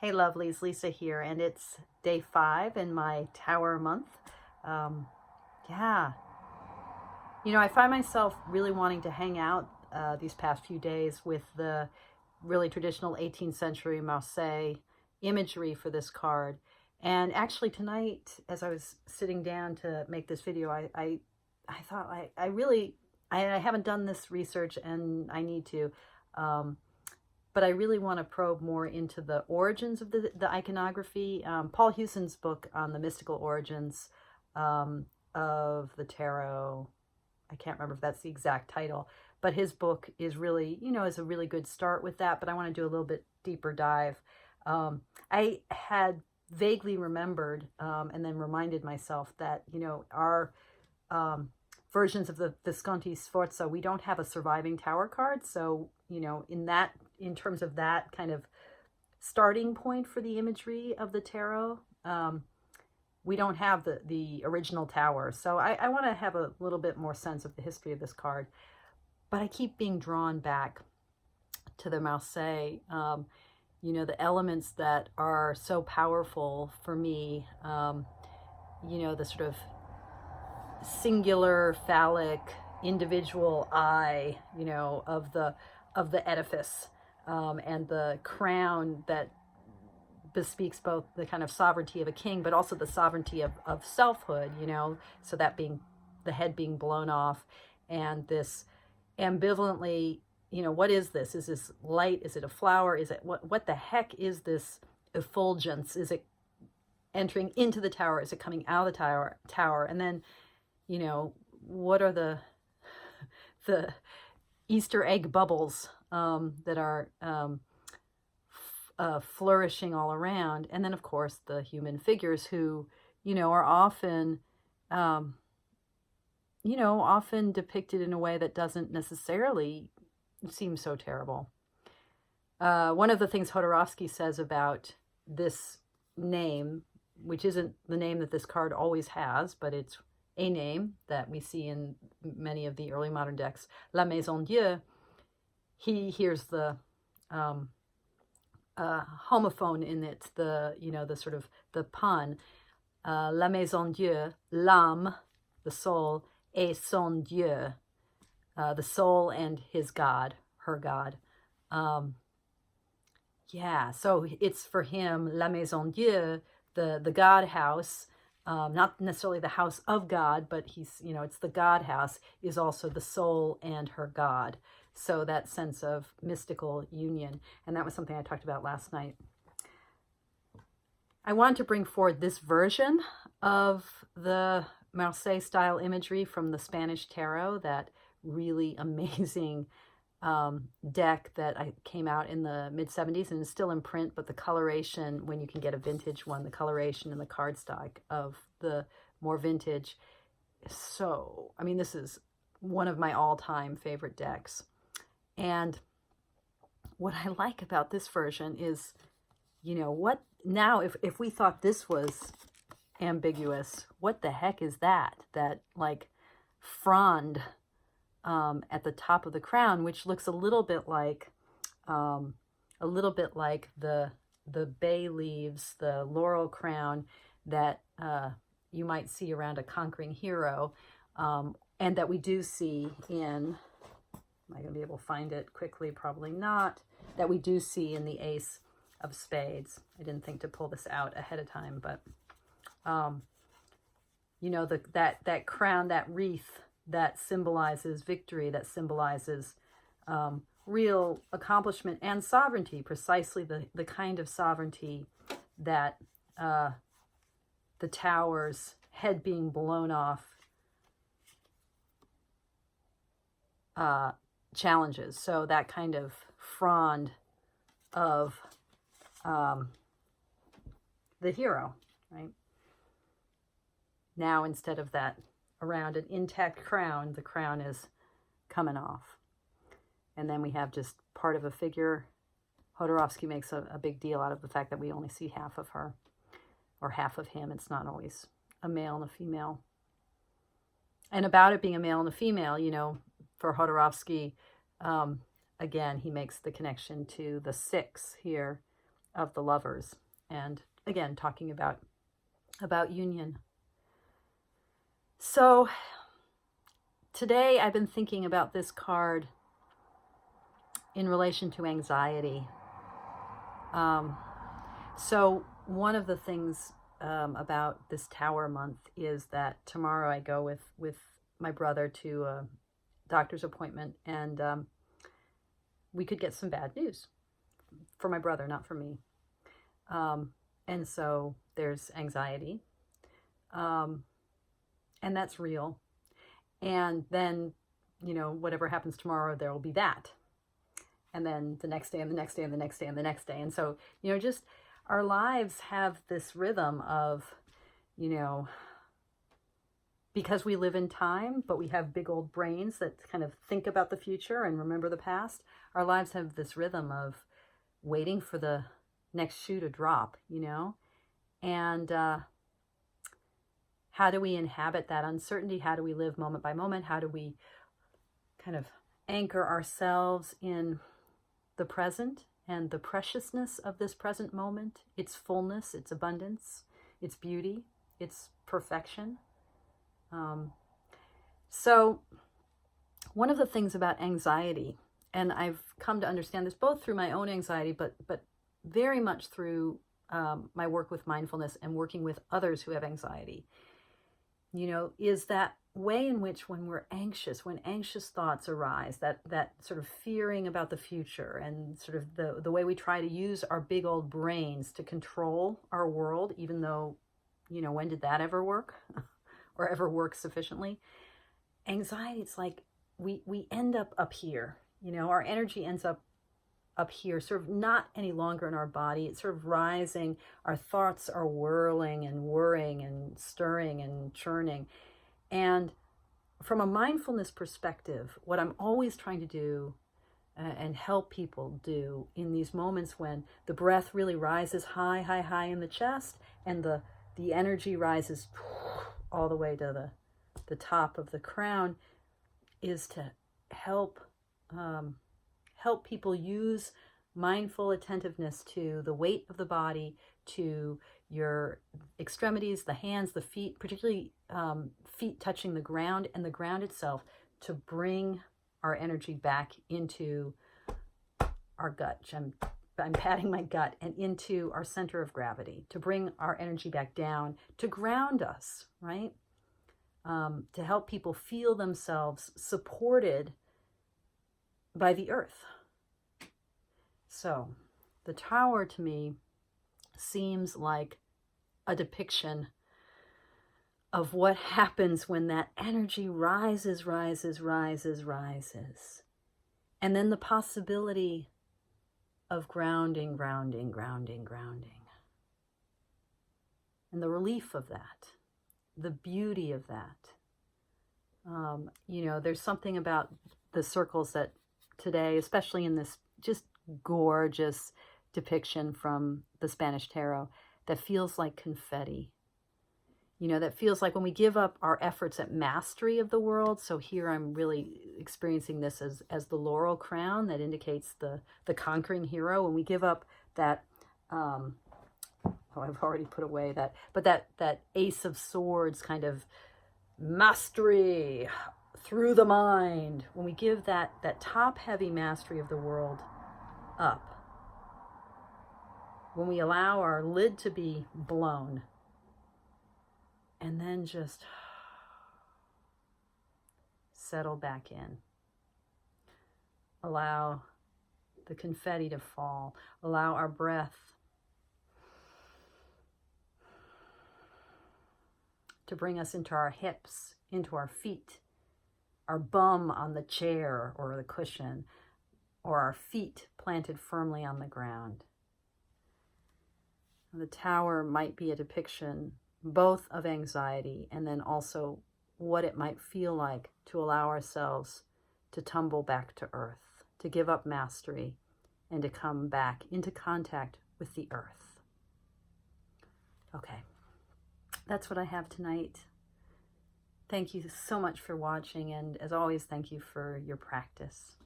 Hey lovelies, Lisa here, and it's day 5 in my Tower month. Yeah, I find myself really wanting to hang out these past few days with the really traditional 18th century Marseille imagery for this card. And actually tonight, as I was sitting down to make this video, I thought I haven't done this research and I need to. But I really want to probe more into the origins of the iconography. Paul Hewson's book on the mystical origins of the tarot, I can't remember if that's the exact title, but his book is really, is a really good start with that, but I want to do a little bit deeper dive. I had vaguely remembered and then reminded myself that, our versions of the Visconti Sforza, we don't have a surviving tower card. So, in terms of that kind of starting point for the imagery of the tarot, we don't have the original tower. So I want to have a little bit more sense of the history of this card. But I keep being drawn back to the Marseille, the elements that are so powerful for me, the sort of singular phallic individual eye, of the edifice, and the crown that bespeaks both the kind of sovereignty of a king, but also the sovereignty of selfhood, so that being the head being blown off, and this ambivalently, what is this? Is this light? Is it a flower? Is it what the heck is this effulgence? Is it entering into the tower? Is it coming out of the tower? And then, what are the Easter egg bubbles that are flourishing all around? And then, of course, the human figures who, are often, often depicted in a way that doesn't necessarily seem so terrible. One of the things Jodorowsky says about this name, which isn't the name that this card always has, but it's a name that we see in many of the early modern decks, La Maison Dieu, he hears the homophone in it, the sort of the pun, La Maison Dieu, l'âme, the soul, et son Dieu, the soul and his God, her God. So it's for him, La Maison Dieu, the God house, not necessarily the house of God, but it's the God house, is also the soul and her God. So that sense of mystical union. And that was something I talked about last night. I want to bring forward this version of the Marseille style imagery from the Spanish tarot, that really amazing deck that came out in the mid-70s and is still in print, but the coloration, when you can get a vintage one, the coloration and the cardstock of the more vintage. So, this is one of my all-time favorite decks. And what I like about this version is, what now, if we thought this was ambiguous, what the heck is that like frond at the top of the crown, which looks a little bit like the bay leaves, the laurel crown that you might see around a conquering hero, and that we do see in, am I going to be able to find it quickly? Probably not. That we do see in the Ace of Spades. I didn't think to pull this out ahead of time, but that crown, that wreath that symbolizes victory, that symbolizes real accomplishment and sovereignty, precisely the kind of sovereignty that the tower's head being blown off challenges. So that kind of frond of the hero, right? Now, instead of that around an intact crown, the crown is coming off. And then we have just part of a figure. Jodorowsky makes a big deal out of the fact that we only see half of her, or half of him. It's not always a male and a female. And about it being a male and a female, for Jodorowsky, again, he makes the connection to the 6 here of the Lovers, and again talking about union. So today I've been thinking about this card in relation to anxiety. So one of the things about this Tower month is that tomorrow I go with my brother to a doctor's appointment, and we could get some bad news for my brother, not for me. And so there's anxiety, and that's real. And then, whatever happens tomorrow, there will be that. And then the next day and the next day and the next day and the next day. And so, just our lives have this rhythm of, because we live in time, but we have big old brains that kind of think about the future and remember the past. Our lives have this rhythm of waiting for the next shoe to drop, and how do we inhabit that uncertainty? How do we live moment by moment? How do we kind of anchor ourselves in the present and the preciousness of this present moment, its fullness, its abundance, its beauty, its perfection? So one of the things about anxiety, and I've come to understand this both through my own anxiety, but very much through my work with mindfulness and working with others who have anxiety, is that way in which when we're anxious, when anxious thoughts arise, that sort of fearing about the future, and sort of the way we try to use our big old brains to control our world, even though, when did that ever work or ever work sufficiently? Anxiety, it's like we end up here, our energy ends up here, sort of not any longer in our body. It's sort of rising. Our thoughts are whirling and whirring and stirring and churning. And from a mindfulness perspective, what I'm always trying to do and help people do in these moments when the breath really rises high, high, high in the chest, and the energy rises all the way to the top of the crown, is to help people use mindful attentiveness to the weight of the body, to your extremities, the hands, the feet, particularly feet touching the ground and the ground itself, to bring our energy back into our gut. I'm patting my gut, and into our center of gravity, to bring our energy back down, to ground us, right? To help people feel themselves supported by the earth. So the Tower to me seems like a depiction of what happens when that energy rises, rises, rises, rises. And then the possibility of grounding, grounding, grounding, grounding. And the relief of that, the beauty of that. There's something about the circles that today, especially in this just gorgeous depiction from the Spanish Tarot, that feels like confetti. That feels like when we give up our efforts at mastery of the world. So here I'm really experiencing this as the laurel crown that indicates the conquering hero. When we give up that, I've already put away that, but that Ace of Swords kind of mastery through the mind, when we give that top-heavy mastery of the world up, when we allow our lid to be blown, and then just settle back in. Allow the confetti to fall. Allow our breath to bring us into our hips, into our feet, our bum on the chair or the cushion, or our feet planted firmly on the ground. The Tower might be a depiction both of anxiety and then also what it might feel like to allow ourselves to tumble back to earth, to give up mastery, and to come back into contact with the earth. Okay, that's what I have tonight. Thank you so much for watching, and as always, thank you for your practice.